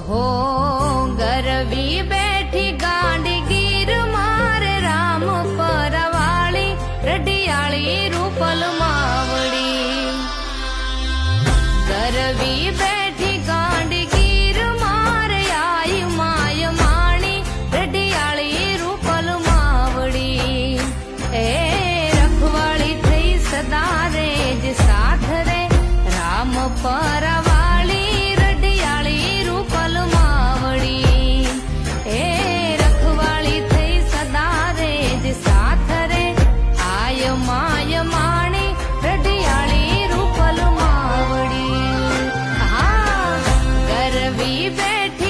हो गरवी बैठी गांडी गिर मारे राम परवाली रडियाली रूपल मावड़ी। गरवी बैठी गांडी गिर मारे आई माय माणी रडियाली रूपल मावड़ी। ए रखवाली थई सदा रे ज साथ रे राम परवाली रडियाली रूपल मावड़ी। ए रखवाली थई सदा रे ज साथ रे आय माय माणी रडियाली रूपल मावड़ी। हाँ गरवी बैठी